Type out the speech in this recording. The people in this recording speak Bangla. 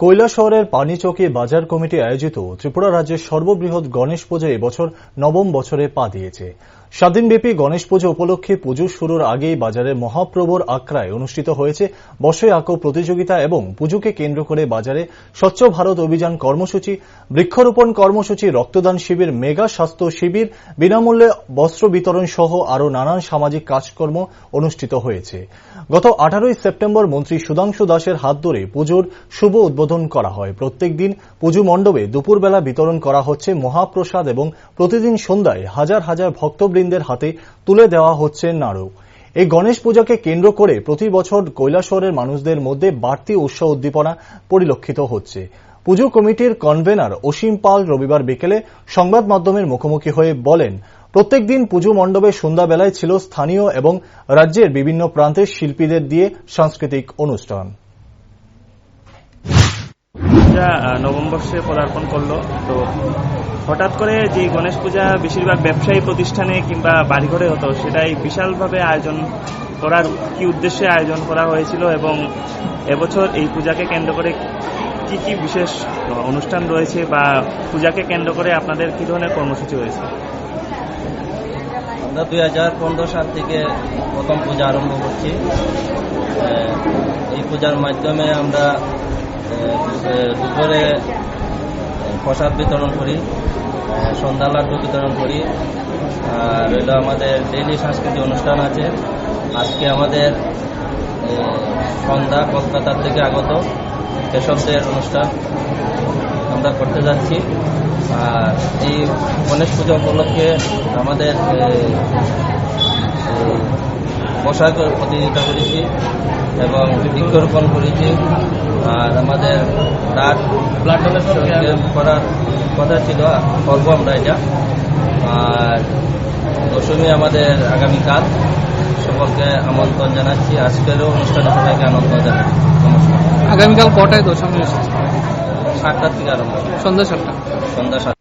কৈলাসহরের পানিচকে বাজার কমিটি আয়োজিত ত্রিপুরা রাজ্যের সর্ববৃহৎ গণেশ পুজো এবছর নবম বছরে পা দিয়েছে। 7 দিনব্যাপী গণেশ পুজো উপলক্ষে পুজো শুরুর আগেই বাজারে মহাপ্রভুর আখড়ায় অনুষ্ঠিত হয়েছে বসে আঁকো প্রতিযোগিতা এবং পুজোকে কেন্দ্র করে বাজারে স্বচ্ছ ভারত অভিযান কর্মসূচি, বৃক্ষরোপণ কর্মসূচি, রক্তদান শিবির, মেগা স্বাস্থ্য শিবির, বিনামূল্যে বস্ত্র বিতরণ সহ আরও নানান সামাজিক কাজকর্ম অনুষ্ঠিত হয়েছে। গত 18 সেপ্টেম্বর মন্ত্রী সুধাংশু দাসের হাত ধরে পুজোর শুভ উদ্বোধন করা হয়। প্রত্যেক দিন পুজো মণ্ডপে দুপুরবেলা বিতরণ করা হচ্ছে মহাপ্রসাদ এবং প্রতিদিন সন্ধ্যায় হাজার হাজার ভক্তবৃন্দের হাতে তুলে দেওয়া হচ্ছে নাড়ু। এই গণেশ পূজাকে কেন্দ্র করে প্রতি বছর কৈলাসহরের মানুষদের মধ্যে বাড়তি উৎসাহ উদ্দীপনা পরিলক্ষিত হচ্ছে। পুজো কমিটির কনভেনার অসীম পাল রবিবার বিকেলে সংবাদ মাধ্যমের মুখোমুখি হয়ে বলেন, প্রত্যেক দিন পুজো মণ্ডপে সন্ধ্যাবেলায় ছিল স্থানীয় এবং রাজ্যের বিভিন্ন প্রান্তের শিল্পীদের দিয়ে সাংস্কৃতিক অনুষ্ঠান। নববর্ষে পদার্পণ করলো, তো হঠাৎ করে যে গণেশ পূজা বেশিরভাগ ব্যবসায়ী প্রতিষ্ঠানে কিংবা বাড়িঘরে হতো, সেটাই বিশালভাবে আয়োজন করার কি উদ্দেশ্যে আয়োজন করা হয়েছিল এবং এবছর এই পূজাকে কেন্দ্র করে কি কি বিশেষ অনুষ্ঠান রয়েছে বা পূজাকে কেন্দ্র করে আপনাদের কি ধরনের কর্মসূচি রয়েছে? আমরা 2015 সাল থেকে প্রথম পূজা আরম্ভ করছি। এই পূজার মাধ্যমে আমরা দুপুরে প্রসাদ বিতরণ করি, সন্ধ্যা লাড্ডু বিতরণ করি, আর হলো আমাদের ডেইলি সাংস্কৃতিক অনুষ্ঠান আছে। আজকে আমাদের সন্ধ্যা কলকাতা থেকে আগত কেশবদের অনুষ্ঠান আমরা করতে যাচ্ছি। আর এই গণেশ পূজা উপলক্ষে আমাদের পোশাক প্রতিযোগিতা করেছি এবং বৃক্ষরোপণ করেছি। আর আমাদের ব্লাড ডোনেশন ক্যাম্প করার কথা ছিল, করবো আমরা এটা। আর দশমী আমাদের আগামীকাল, সকলকে আমন্ত্রণ জানাচ্ছি। আজকেরও অনুষ্ঠানে সবাইকে আমন্ত্রণ জানাচ্ছি। নমস্কার। আগামীকাল কটায় দশমী? 7টার থেকে আরম্ভ, সন্ধ্যা 7টা। সন্ধ্যা 7টা।